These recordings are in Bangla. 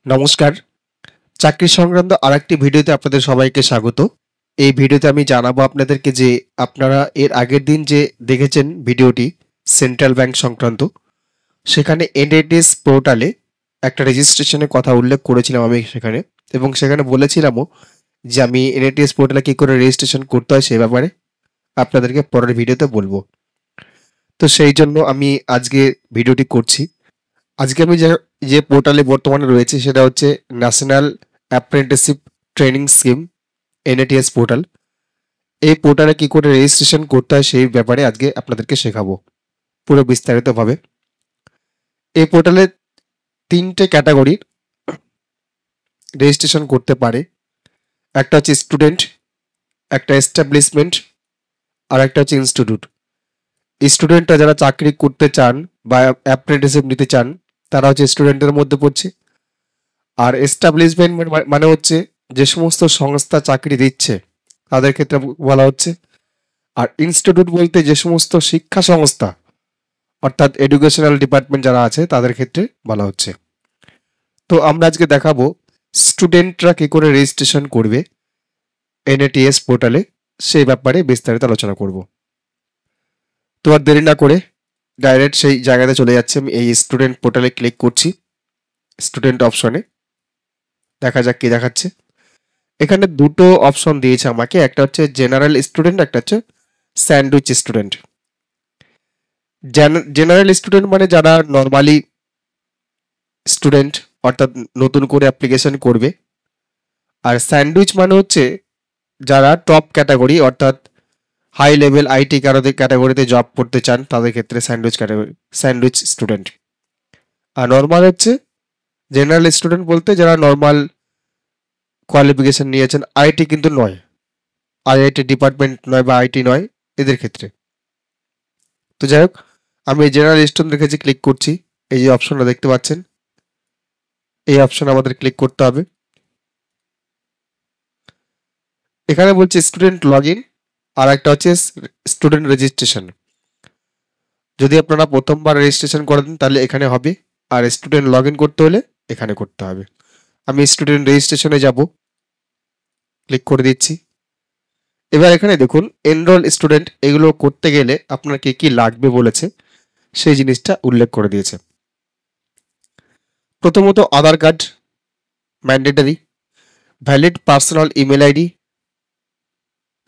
নমস্কার। চাকরি সংক্রান্ত আরেকটি ভিডিওতে আপনাদের সবাইকে স্বাগত। এই ভিডিওতে আমি জানাবো আপনাদেরকে যে আপনারা এর আগের দিন যে দেখেছেন ভিডিওটি সেন্ট্রাল ব্যাংক সংক্রান্ত, সেখানে এনএটিএস পোর্টালে একটা রেজিস্ট্রেশনের কথা উল্লেখ করেছিলাম আমি সেখানে, এবং সেখানে বলেছিলামও যে আমি এনএটিএস পোর্টালে কী করে রেজিস্ট্রেশন করতে হয় সে ব্যাপারে আপনাদেরকে পরের ভিডিওতে বলবো। তো সেই জন্য আমি আজকে ভিডিওটি করছি। আজকে আমি যে যে পোর্টালে বর্তমানে রয়েছে সেটা হচ্ছে national apprenticeship training scheme, NATS portal. এই পোর্টালে কি করে রেজিস্ট্রেশন করতে হয় সেই ব্যাপারে আজকে আপনাদেরকে শেখাবো পুরো বিস্তারিতভাবে। এই পোর্টালে তিনটে ক্যাটাগরির রেজিস্ট্রেশন করতে পারে। একটা হচ্ছে স্টুডেন্ট, একটা এস্টাবলিশমেন্ট, আর একটা হচ্ছে ইনস্টিটিউট। স্টুডেন্টরা যারা চাকরি করতে চান বা অ্যাপ্রেন্টিসশিপ নিতে চান তারা হচ্ছে স্টুডেন্টের মধ্যে পড়ছে। আর এস্টাবলিশমেন্ট মানে হচ্ছে যে সমস্ত সংস্থা চাকরি দিচ্ছে তাদের ক্ষেত্রে বলা হচ্ছে। আর ইনস্টিটিউট বলতে যে সমস্ত শিক্ষা সংস্থা অর্থাৎ এডুকেশনাল ডিপার্টমেন্ট যারা আছে তাদের ক্ষেত্রে বলা হচ্ছে। তো আমরা আজকে দেখাবো স্টুডেন্টরা কি করে রেজিস্ট্রেশন করবে এনএটিএস পোর্টালে, সেই ব্যাপারে বিস্তারিত আলোচনা করব। তো আর দেরি না করে ডাইরেক্ট সেই জায়গাতে চলে যাচ্ছে। আমি এই স্টুডেন্ট পোর্টালে ক্লিক করছি, স্টুডেন্ট অপশনে। দেখা যাক কি দেখাচ্ছে। এখানে দুটো অপশন দিয়েছে আমাকে, একটা হচ্ছে জেনারেল স্টুডেন্ট, একটা হচ্ছে স্যান্ডউইচ স্টুডেন্ট। জেনারেল স্টুডেন্ট মানে যারা নর্মালি স্টুডেন্ট অর্থাৎ নতুন করে অ্যাপ্লিকেশন করবে। আর স্যান্ডউইচ মানে হচ্ছে যারা টপ ক্যাটাগরি অর্থাৎ হাই লেভেল আইটি ক্যাটাগরিতে জব করতে চান তাদের ক্ষেত্রে স্যান্ডউইচ স্টুডেন্ট। আর নর্মাল হচ্ছে জেনারেল স্টুডেন্ট বলতে যারা নর্মাল কোয়ালিফিকেশন নিয়েছেন, আইটি কিন্তু নয়, আইআইটি ডিপার্টমেন্ট নয় বা আইটি নয় এদের ক্ষেত্রে। তো যাই হোক, আমি জেনারেল স্টুডেন্ট রেখেছি, ক্লিক করছি। এই যে অপশনটা দেখতে পাচ্ছেন, এই অপশন আমাদের ক্লিক করতে হবে। এখানে বলছে স্টুডেন্ট লগ ইন, আর একটা হচ্ছে স্টুডেন্ট রেজিস্ট্রেশন। যদি আপনারা প্রথমবার রেজিস্ট্রেশন করেন তাহলে এখানে হবে, আর স্টুডেন্ট লগ ইন করতে হলে এখানে করতে হবে। আমি স্টুডেন্ট রেজিস্ট্রেশনে যাব, ক্লিক করে দিচ্ছি। এবার এখানে দেখুন এনরোল স্টুডেন্ট, এগুলো করতে গেলে আপনার কি কি লাগবে বলেছে সেই জিনিসটা উল্লেখ করে দিয়েছে। প্রথমত Aadhaar card mandatory, valid personal email ID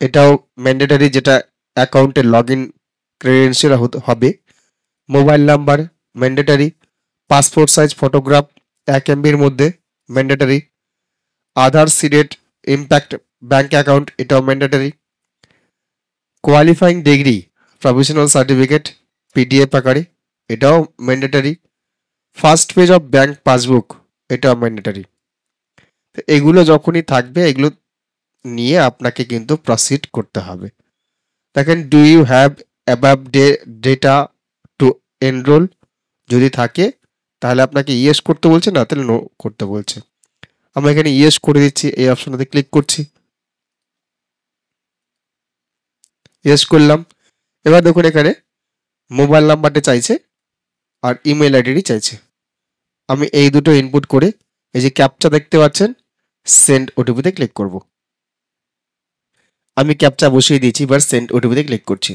এটাও ম্যান্ডেটারি, যেটা অ্যাকাউন্টে লগ ইন ক্রেডেন্সিয়াল হবে। Mobile number mandatory, passport size photograph 1 MB মধ্যে mandatory, Aadhaar seeded impact bank account এটাও mandatory, qualifying degree professional certificate PDF আকারে এটাও mandatory, first page of bank passbook এটাও ম্যান্ডেটারি। তো এগুলো যখনই থাকবে এগুলো নিয়ে আপনাকে কিন্তু প্রসিড করতে হবে। দেখেন do you have above data to enrol, যদি থাকে তাহলে আপনাকে ইয়েস করতে বলছে, না তাহলে নো করতে বলছে। আমরা এখানে ইয়েস করে দিচ্ছি, এই অপশনটাতে ক্লিক করছি, ইয়েস করলাম। এবার দেখুন এখানে মোবাইল নাম্বারটা চাইছে আর ইমেল আইডি চাইছে। আমি এই দুটো ইনপুট করে এই যে ক্যাপচা দেখতে পাচ্ছেন সেন্ড ওটিপিতে ক্লিক করব। আমি ক্যাপচা বসিয়ে দিয়েছি, এবার সেন্ড ওটিপিতে ক্লিক করছি।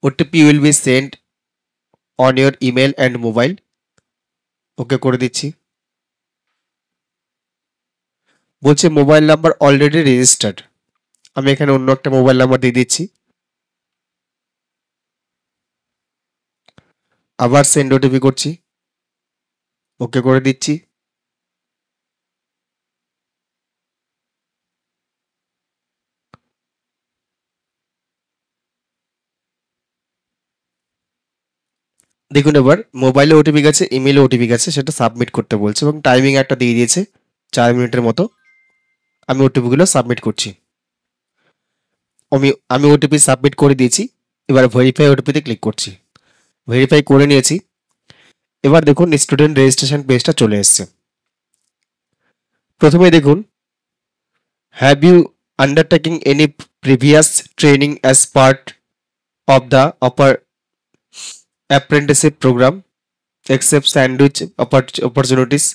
OTP will be send on your email and mobile, okay করে দিচ্ছি। বলছে মোবাইল নাম্বার অলরেডি রেজিস্টার্ড, আমি এখানে অন্য একটা মোবাইল নাম্বার দিয়ে দিচ্ছি। আবার সেন্ড ওটিপি করছি, ওকে করে দিচ্ছি। দেখুন এবার মোবাইলে ওটিপি গেছে, ইমেলে ওটিপি গেছে, সেটা সাবমিট করতে বলছে এবং টাইমিং একটা দিয়ে দিয়েছে 4 মিনিটের মতো। আমি ওটিপিগুলো সাবমিট করছি। আমি ওটিপি সাবমিট করে দিয়েছি। এবার ভেরিফাই ওটিপিতে ক্লিক করছি, ভেরিফাই করে নিয়েছি। এবার দেখুন স্টুডেন্ট রেজিস্ট্রেশন পেজটা চলে এসছে। প্রথমে দেখুন have you undertaking any previous training as part of the upper apprenticeship program except sandwich opportunities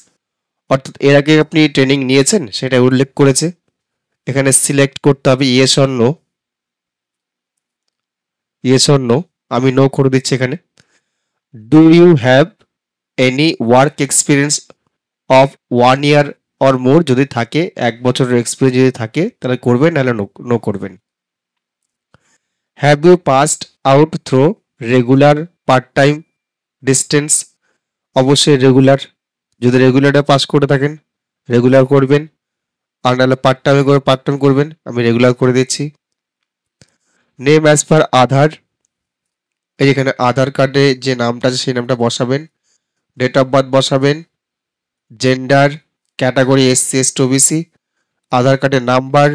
অর্থাৎ এর আগে আপনি ট্রেনিং নিয়েছেন সেটা উল্লেখ করেছে। এখানে সিলেক্ট করতে হবে yes or no. Yes or no, আমি নো করে দিচ্ছি এখানে। Do you have any work experience of 1 year or more, যদি থাকে 1 বছরের এক্সপিরিয়েন্স যদি থাকে তাহলে করবেন, নাহলে নো করবেন। Have you passed out through regular, part time, distance, অবশ্যই রেগুলার, যদি রেগুলারে পাস করে থাকেন রেগুলার করবেন, আর নাহলে পার্ট টাইমে করে পার্ট টাইম করবেন। আমি রেগুলার করে দিচ্ছি। নেম অ্যাজ পার আধার, এই যেখানে আধার কার্ডে যে নামটা আছে সেই নামটা বসাবেন। ডেট অফ বার্থ বসাবেন। Gender, category SC ST OBC, Aadhaar কার্ডের নাম্বার,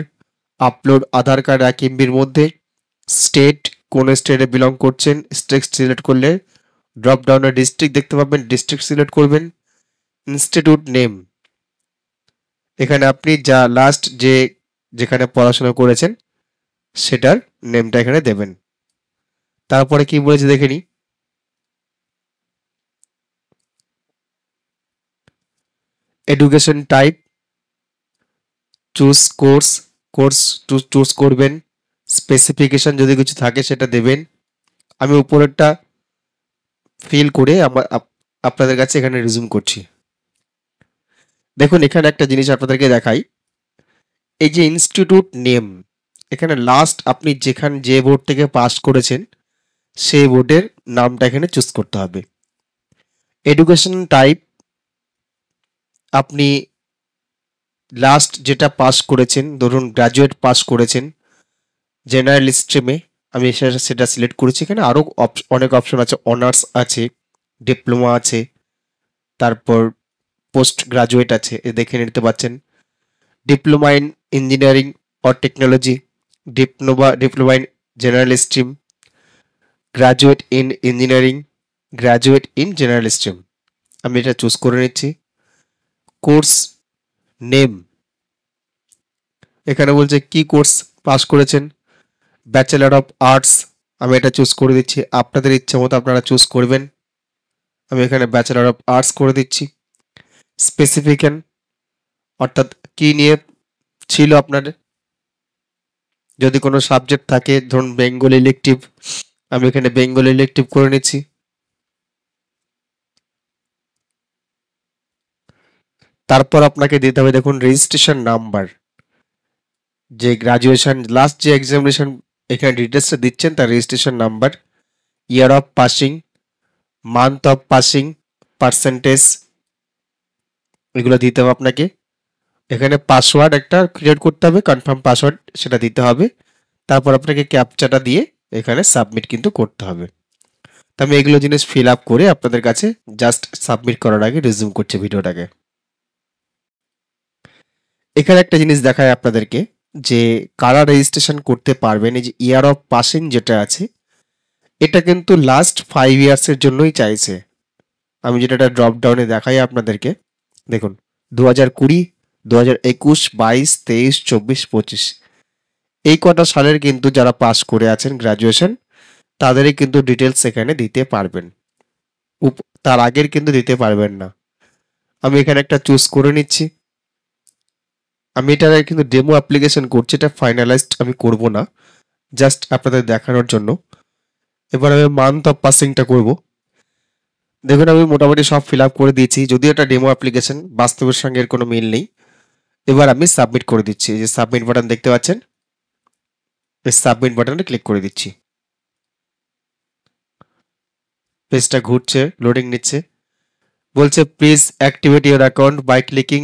আপলোড আধার কার্ড 1 MBর মধ্যে, স্টেট, কোন স্টেটে বিলং করছেন, স্টেট সিলেক্ট করলে ড্রপ ডাউনে ডিস্ট্রিক্ট দেখতে পাবেন, ডিস্ট্রিক্ট সিলেক্ট করবেন। ইনস্টিটিউট নেম, এখানে আপনি যা লাস্ট যেখানে পড়াশোনা করেছেন সেটার নেমটা এখানে দেবেন। তারপরে কি বলেছে দেখে নিই। Education type, choose course choose করবেন। স্পেসিফিকেশন যদি কিছু থাকে সেটা দেবেন। আমি উপরেরটা ফিল করে আপনাদের কাছে এখানে রিজিউম করছি। দেখুন এখানে একটা জিনিস আপনাদেরকে দেখাই, এই যে ইনস্টিটিউট নেম, এখানে লাস্ট আপনি যে বোর্ড থেকে পাস করেছেন সেই বোর্ডের নামটা এখানে চুজ করতে হবে। এডুকেশন টাইপ, আপনি লাস্ট যেটা পাস করেছেন, ধরুন গ্রাজুয়েট পাস করেছেন জেনারেল স্ট্রিমে, আমি সেটা সিলেক্ট করেছি। এখানে আরও অনেক অপশন আছে, অনার্স আছে, ডিপ্লোমা আছে, তারপর পোস্ট গ্রাজুয়েট আছে, দেখে নিতে পাচ্ছেন। Diploma in engineering or technology, diploma in general stream, graduate in engineering, graduate in general stream, আমি এটা চুজ করে নিচ্ছি। কোর্স নেম, এখানে বলছে কি কোর্স পাস করেছেন, ব্যাচেলার অফ আর্টস, আমি এটা চুজ করে দিচ্ছি। আপনাদের ইচ্ছে মতো আপনারা চুজ করবেন। আমি এখানে ব্যাচেলার অফ আর্টস করে দিচ্ছি। স্পেসিফিকেশন, অর্থাৎ কি নিয়ে ছিল আপনার, যদি কোনো সাবজেক্ট থাকে, ধরুন বেঙ্গল ইলেকটিভ, আমি এখানে বেঙ্গল ইলেকটিভ করে নিচ্ছি। তারপর আপনাকে দিতে হবে দেখুন রেজিস্ট্রেশন নাম্বার, যে গ্রাজুয়েশন লাস্ট যে এক্সামিনেশন এখানে ডিটেলসটা দিচ্ছেন তার registration number, year of passing, month of passing, percentage, এগুলো দিতে হবে আপনাকে। এখানে পাসওয়ার্ড একটা ক্রিয়েট করতে হবে, কনফার্ম পাসওয়ার্ড সেটা দিতে হবে। তারপর আপনাকে ক্যাপচাটা দিয়ে এখানে সাবমিট কিন্তু করতে হবে। তো আমি এগুলো জিনিস ফিল আপ করে আপনাদের কাছে জাস্ট সাবমিট করার আগে রিজিউম করছি ভিডিওটাকে। এখানে একটা জিনিস দেখায় আপনাদেরকে যে কারা রেজিস্ট্রেশন করতে পারবেন। এই যে ইয়ার অফ পাসিং যেটা আছে এটা কিন্তু লাস্ট 5 ইয়ার্সের জন্যই চাইছে। আমি যেটা ড্রপ ডাউনে দেখাই আপনাদেরকে, দেখুন 2020, 2021, 22, 23, 24, 25 এই কটা সালের কিন্তু যারা পাস করে আছেন গ্রাজুয়েশন তাদেরই কিন্তু ডিটেলস এখানে দিতে পারবেন, তার আগের কিন্তু দিতে পারবেন না। আমি এখানে একটা চুজ করে নিচ্ছি। আমি এটা কিন্তু ডেমো অ্যাপ্লিকেশন করছি, এটা ফাইনালাইজড আমি করব না, জাস্ট আপনাদের দেখানোর জন্য। এবার আমি মান্থ অফ পাসিংটা করব। দেখুন আমি মোটামুটি সব ফিল আপ করে দিয়েছি, যদিও এটা ডেমো অ্যাপ্লিকেশন, বাস্তবের সঙ্গে এর কোনো মিল নেই। এবার আমি সাবমিট করে দিচ্ছি, এই যে সাবমিট বাটন দেখতে পাচ্ছেন, এই সাবমিট বাটনে ক্লিক করে দিচ্ছি। পেজটা ঘুরছে, লোডিং নিচ্ছে, বলছে please activate your account by clicking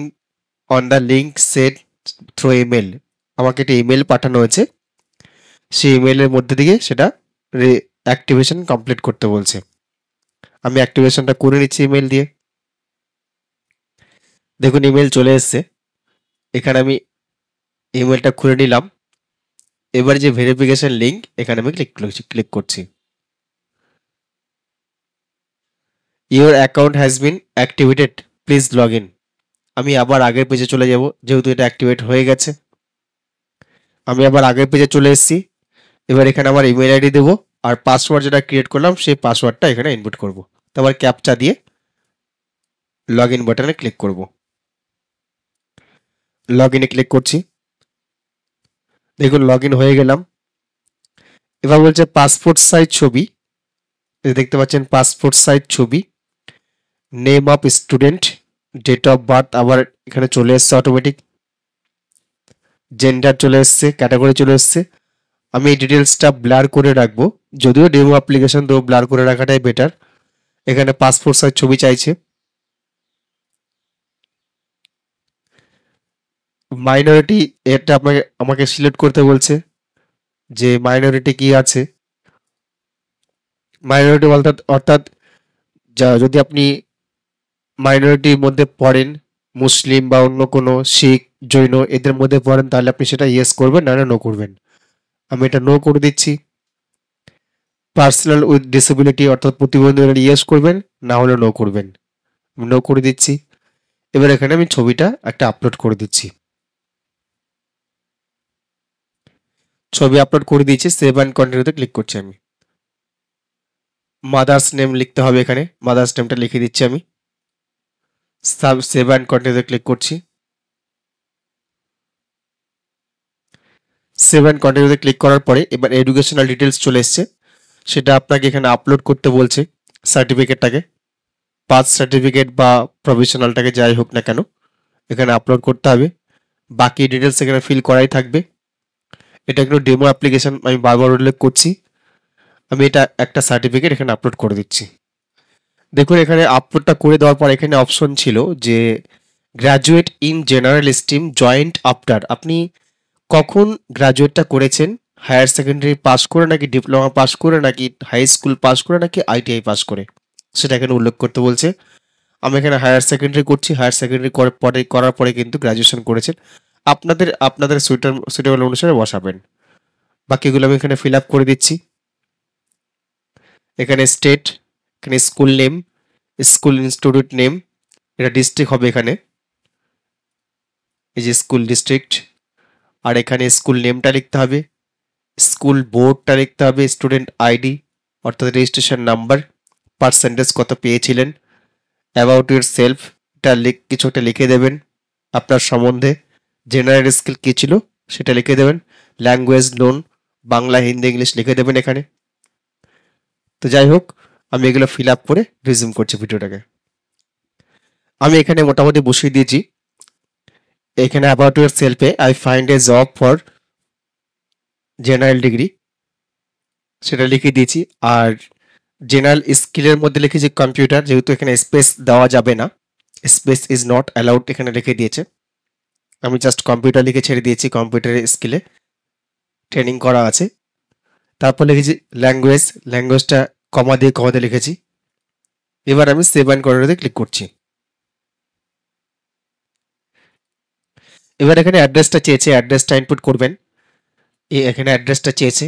on the link sent through email. আমাকে একটা ইমেল পাঠানো হয়েছে, সেই ইমেলের মধ্যে দিয়ে সেটা অ্যাক্টিভেশন কমপ্লিট করতে বলছে। আমি অ্যাক্টিভেশনটা করে নিচ্ছি ইমেল দিয়ে। দেখুন ইমেল চলে এসছে, এখানে আমি ইমেলটা খুলে নিলাম। এবার যে ভেরিফিকেশন লিঙ্ক এখানে আমি ক্লিক করছি। Your account has been activated, please log in. আমি আবার আগের পেজে চলে যাব, যেহেতু এটা অ্যাক্টিভেট হয়ে গেছে। আমি আবার আগের পেজে চলে এসেছি। এবার এখানে আমার ইমেল আইডি দেবো, আর পাসওয়ার্ড যেটা ক্রিয়েট করলাম সেই পাসওয়ার্ডটা এখানে ইনপুট করব। তারপর ক্যাপচা দিয়ে লগ ইন বাটনে ক্লিক করব। লগ ইনে ক্লিক করছি। দেখুন লগ ইন হয়ে গেলাম। এবার বলছে পাসপোর্ট সাইজ ছবি, দেখতে পাচ্ছেন পাসপোর্ট সাইজ ছবি, name of student, date of birth আবার এখানে চলে এসছে অটোমেটিক, জেন্ডার চলে এসছে, ক্যাটাগরি চলে এসছে। আমি এই ডিটেলসটা ব্লার করে রাখবো, যদিও ডেমো অ্যাপ্লিকেশন তো ব্লার করে রাখাটাই বেটার। এখানে পাসপোর্ট সাইজ ছবি চাইছে। মাইনরিটি, এটা আমাকে সিলেক্ট করতে বলছে যে মাইনরিটি কি আছে। মাইনরিটি বলতে অর্থাৎ যদি আপনি মাইনরিটির মধ্যে পড়েন, মুসলিম বা অন্য কোনো শিখ, জৈন এদের মধ্যে পড়েন, তাহলে আপনি সেটা ইয়েস করবেন, না নো করবেন। আমি এটা নো করে দিচ্ছি। পার্সোনাল উইথ ডিসেবিলিটি অর্থাৎ প্রতিবন্ধী হলে ইয়েস করবেন, না হলে নো করবেন। আমি নো করে দিচ্ছি। এবার এখানে আমি ছবিটা একটা আপলোড করে দিচ্ছি। ছবি আপলোড করে দিয়েছি, সেভ অ্যান্ড কন্টিনিউতে ক্লিক করছি। আমি মাদার্স নেম লিখতে হবে, এখানে মাদার্স নেমটা লিখে দিচ্ছি। আমি সেভ অ্যান্ড কন্টিনিউতে ক্লিক করছি। সেভ অ্যান্ড কন্টিনিউতে ক্লিক করার পরে এবার এডুকেশনাল ডিটেলস চলে এসছে, সেটা আপনাকে এখানে আপলোড করতে বলছে। সার্টিফিকেটটাকে, পাস সার্টিফিকেট বা প্রফেশনালটাকে যাই হোক না কেন এখানে আপলোড করতে হবে। বাকি ডিটেলস এখানে ফিল করাই থাকবে। এটা একটু ডেমো অ্যাপ্লিকেশন, আমি বারবার উল্লেখ করছি। আমি এটা একটা সার্টিফিকেট এখানে আপলোড করে দিচ্ছি। দেখুন এখানে আপলোডটা করে দেওয়ার পর এখানে অপশন ছিল যে graduate in general stream joint after, আপনি কখন গ্র্যাজুয়েটটা করেছেন, হায়ার সেকেন্ডারি পাস করে নাকি ডিপ্লোমা পাস করে নাকি হাই স্কুল পাস করে নাকি আইটিআই পাস করে, সেটা এখানে উল্লেখ করতে বলছে। আমি এখানে হায়ার সেকেন্ডারি করছি, হায়ার সেকেন্ডারি করার পরে কিন্তু গ্র্যাজুয়েশন করেছেন। আপনাদের সুইটেবল অনুসারে বসাবেন। বাকিগুলো আমি এখানে ফিল আপ করে দিচ্ছি। এখানে স্টেট, এখানে school name, school institute name, এটা ডিস্ট্রিক্ট হবে এখানে, এই যে স্কুল ডিস্ট্রিক্ট। আর এখানে স্কুল নেমটা লিখতে হবে, স্কুল বোর্ডটা লিখতে হবে, স্টুডেন্ট আইডি অর্থাৎ রেজিস্ট্রেশন নাম্বার, পার্সেন্টেজ কত পেয়েছিলেন, অ্যাবাউট ইউর সেলফ এটা কিছু একটা লিখে দেবেন আপনার সম্বন্ধে, জেনারেল স্কিল কী ছিল সেটা লিখে দেবেন, language known Bangla Hindi English লিখে দেবেন এখানে। তো যাই হোক, আমি এগুলো ফিল আপ করে রিজিউম করছি ভিডিওটাকে। আমি এখানে মোটামুটি বসিয়ে দিয়েছি। এখানে অ্যাবাউট ইউর সেলফে I find a job for general degree সেটা লিখে দিয়েছি। আর জেনারেল স্কিলের মধ্যে লিখেছি কম্পিউটার, যেহেতু এখানে স্পেস দেওয়া যাবে না, স্পেস ইজ নট অ্যালাউড এখানে লিখে দিয়েছে। আমি জাস্ট কম্পিউটার লিখে ছেড়ে দিয়েছি, কম্পিউটারের স্কিলে ট্রেনিং করা আছে। তারপর লিখেছি ল্যাঙ্গুয়েজটা কমা দিয়ে লিখেছি। এবার আমি সেভ অ্যান্ড কন্টিনিউতে ক্লিক করছি। এবার এখানে অ্যাড্রেসটা চেয়েছে, অ্যাড্রেসটা ইনপুট করবেন। এখানে অ্যাড্রেসটা চেয়েছে,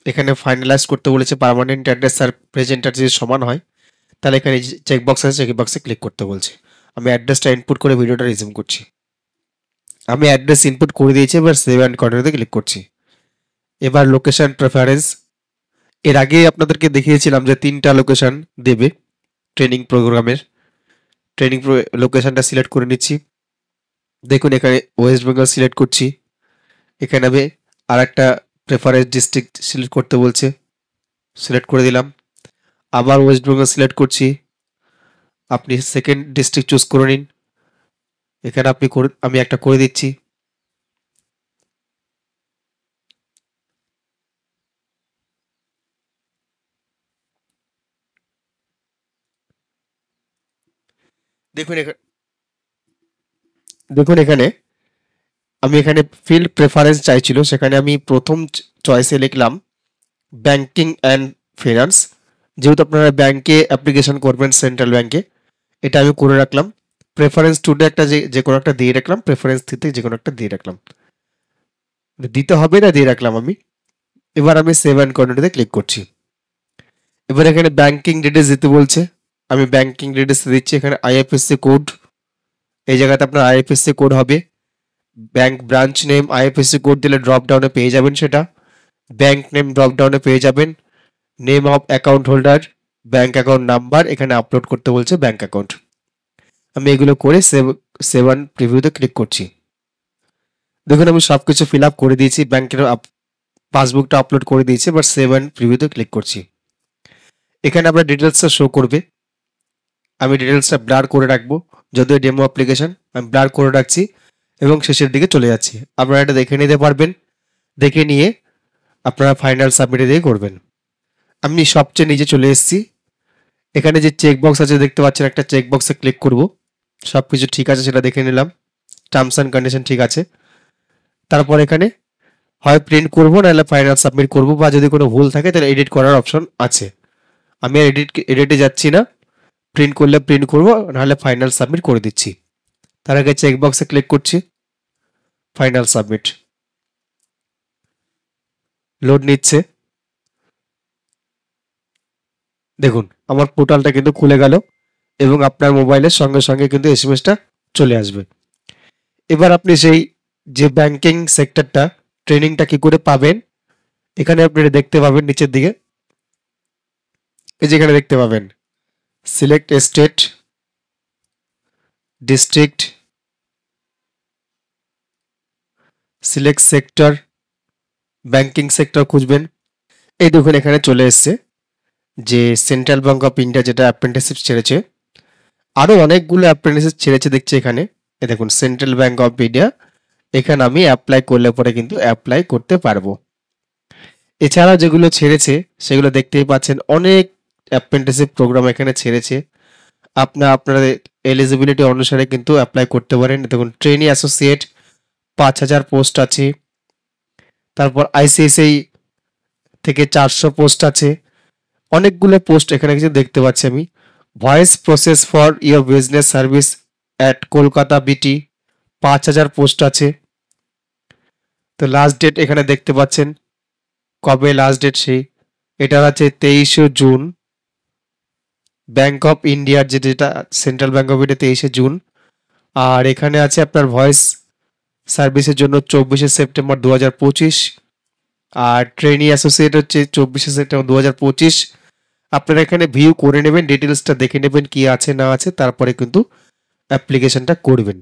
এখানে ফাইনালাইজ করতে বলেছে পার্মানেন্ট অ্যাড্রেস আর প্রেজেন্ট অ্যাড্রেস যদি সমান হয়, তাহলে এখানে চেকবক্স আছে, চেকবক্সে ক্লিক করতে বলছে। আমি অ্যাড্রেসটা ইনপুট করে ভিডিওটা রিজিউম করছি। আমি অ্যাড্রেস ইনপুট করে দিয়েছি, এবার সেভ অ্যান্ড কন্টিনিউতে ক্লিক করছি। এবার লোকেশন প্রেফারেন্স, এর আগে আপনাদেরকে দেখিয়েছিলাম যে 3টা লোকেশন দেবে ট্রেনিং প্রোগ্রামের। ট্রেনিং লোকেশনটা সিলেক্ট করে নিচ্ছি। দেখুন এখানে ওয়েস্ট বেঙ্গল সিলেক্ট করছি। এখানে আমি আর একটা প্রেফারেন্স ডিস্ট্রিক্ট সিলেক্ট করতে বলছে, সিলেক্ট করে দিলাম। আবার ওয়েস্ট বেঙ্গল সিলেক্ট করছি, আপনি সেকেন্ড ডিস্ট্রিক্ট চুজ করে নিন। এখানে আমি একটা করে দিচ্ছি। দেখুন এখানে আমি এখানে ফিল্ড প্রেফারেন্স চাইছিল, সেখানে আমি প্রথম চয়েসে লিখলাম ব্যাংকিং অ্যান্ড ফিনান্স, যেহেতু আপনারা ব্যাংকে অ্যাপ্লিকেশন করবেন সেন্ট্রাল ব্যাংকে, এটা আমি করে রাখলাম। প্রেফারেন্স টুতে একটা যে কোনো একটা দিয়ে রাখলাম, প্রেফারেন্স থ্রিতে যে কোনো একটা দিয়ে রাখলাম, দিতে হবে না দিয়ে রাখলাম আমি। এবার আমি সেভ অ্যান্ড কন্টিনিউতে ক্লিক করছি। এবার এখানে ব্যাংকিং ডিটেলস দিতে বলছে, আমি ব্যাংকিং ডিটেলস দিচ্ছি। এখানে আইএফএসসি কোড, এই জায়গাতে আপনার আইএফএসসি কোড হবে। Bank branch name IFSC code দিলে ড্রপ ডাউনে পেয়ে যাবেন, সেটা ব্যাংক নেম ড্রপ ডাউনে পেয়ে যাবেন। Name of account holder, bank account number, এখানে আপলোড করতে বলছে ব্যাংক অ্যাকাউন্ট। আমি এগুলো করে সেভ অ্যান্ড প্রিভিউতে ক্লিক করছি। দেখুন আমি সবকিছু ফিল আপ করে দিয়েছি, ব্যাংকের পাসবুকটা আপলোড করে দিয়েছি। এবার সেভ অ্যান্ড প্রিভিউতে ক্লিক করছি। এখানে আপনার ডিটেলসটা শো করবে। আমি ডিটেলসটা ব্লার করে রাখবো, যদিও ডেমো অ্যাপ্লিকেশন আমি ব্লার করে রাখছি এবং শেষের দিকে চলে যাচ্ছি। আপনারা এটা দেখে নিতে পারবেন, দেখে নিয়ে আপনারা ফাইনাল সাবমিটে দিয়ে করবেন। আমি সবচেয়ে নিচে চলে এসেছি। এখানে যে চেকবক্স আছে দেখতে পাচ্ছেন, একটা চেকবক্সে ক্লিক করব। সব কিছু ঠিক আছে সেটা দেখে নিলাম, টার্মস অ্যান্ড কন্ডিশন ঠিক আছে। তারপর এখানে হয় প্রিন্ট করবো, নাহলে ফাইনাল সাবমিট করবো, বা যদি কোনো ভুল থাকে তাহলে এডিট করার অপশন আছে। আমি আর এডিটে যাচ্ছি না, প্রিন্ট করলে প্রিন্ট করবো, নাহলে ফাইনাল সাবমিট করে দিচ্ছি। তার আগে চেকবক্সে ক্লিক করছি, ফাইনাল সাবমিট। লোড নিচ্ছে। দেখুন আমার পোর্টালটা কিন্তু খুলে গেল এবং আপনার মোবাইলের সঙ্গে সঙ্গে কিন্তু এসএমএসটা চলে আসবে। এবার আপনি সেই যে ব্যাংকিং সেক্টরটা ট্রেনিংটা কি করে পাবেন, এখানে আপনি দেখতে পাবেন নিচের দিকে, এই যেখানে দেখতে পাবেন select state, district, select sector, banking sector খুঁজবেন। এই দেখুন এখানে চলে এসছে যে সেন্ট্রাল ব্যাংক অফ ইন্ডিয়া যেটা অ্যাপ্রেন্টিসশিপ ছেড়েছে, আরও অনেকগুলো অ্যাপ্রেন্টিসশিপ ছেড়েছে দেখছি এখানে। এ দেখুন সেন্ট্রাল ব্যাংক অফ ইন্ডিয়া, এখানে আমি অ্যাপ্লাই করলে পরে কিন্তু অ্যাপ্লাই করতে পারবো। এছাড়াও যেগুলো ছেড়েছে সেগুলো দেখতেই পাচ্ছেন, অনেক অ্যাপ্রেন্টিসশিপ প্রোগ্রাম এখানে ছেড়েছে। আপনাদের এলিজিবিলিটি অনুসারে কিন্তু অ্যাপ্লাই করতে পারেন। দেখুন ট্রেনি অ্যাসোসিয়েট 5000 পোস্ট আছে, তারপর আইসিআইসিআই থেকে 400 পোস্ট আছে, অনেকগুলো পোস্ট এখানে কিছু দেখতে পাচ্ছি আমি। Voice process for your business service at Kolkata বিটি 5000 পোস্ট আছে। তো লাস্ট ডেট এখানে দেখতে পাচ্ছেন, কবে লাস্ট ডেট সেই, এটা আছে 23শে জুন। ব্যাংক অফ ইন্ডিয়ার যেটা সেন্ট্রাল ব্যাংক অফ ইন্ডিয়া 23শে জুন। আর এখানে আছে আপনার ভয়েস সার্ভিসের জন্য 24শে সেপ্টেম্বর 2025। আর ট্রেনি অ্যাসোসিয়েট হচ্ছে 24শে সেপ্টেম্বর 2025। আপনারা এখানে ভিউ করে নেবেন, ডিটেলসটা দেখে নেবেন কি আছে না আছে, তারপরে কিন্তু অ্যাপ্লিকেশনটা করবেন।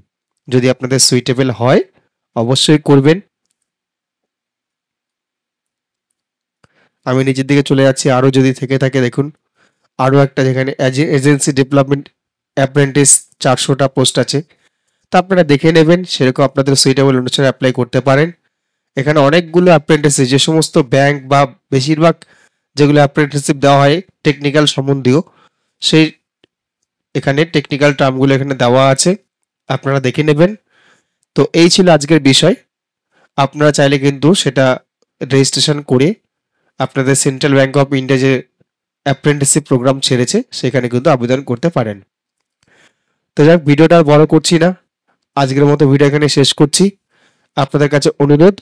যদি আপনাদের সুইটেবল হয় অবশ্যই করবেন। আমি নিচের দিকে চলে যাচ্ছি, আরও যদি থেকে থাকে দেখুন আরও একটা, যেখানে এজেন্সি ডেভেলপমেন্ট অ্যাপ্রেন্টিস 400টা পোস্ট আছে। তা আপনারা দেখে নেবেন, সেরকম আপনাদের সুইটেবল অনুসারে অ্যাপ্লাই করতে পারেন। এখানে অনেকগুলো অ্যাপ্রেন্টিসশিপ, যে সমস্ত ব্যাংক বা বেশিরভাগ যেগুলো অ্যাপ্রেন্টিসশিপ দেওয়া হয় টেকনিক্যাল সম্বন্ধীয়, সেই এখানে টেকনিক্যাল টার্মগুলো এখানে দেওয়া আছে, আপনারা দেখে নেবেন। তো এই ছিল আজকের বিষয়। আপনারা চাইলে কিন্তু সেটা রেজিস্ট্রেশন করে আপনাদের সেন্ট্রাল ব্যাংক অফ ইন্ডিয়া যে অ্যাপ্রেন্টিসশিপ প্রোগ্রাম ছেড়েছে সেখানে কিন্তু আবেদন করতে পারেন। তো যাক, ভিডিওটা আর বড় করছি না, আজকের মতো ভিডিও এখানে শেষ করছি। আপনাদের কাছে অনুরোধ,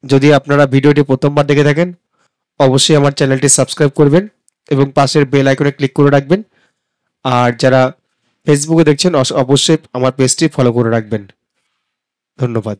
যদি আপনারা ভিডিওটি প্রথমবার দেখে থাকেন অবশ্যই আমার চ্যানেলটি সাবস্ক্রাইব করবেন এবং পাশের বেল আইকনে ক্লিক করে রাখবেন। আর যারা ফেসবুকে দেখছেন অবশ্যই আমার পেজটি ফলো করে রাখবেন। ধন্যবাদ।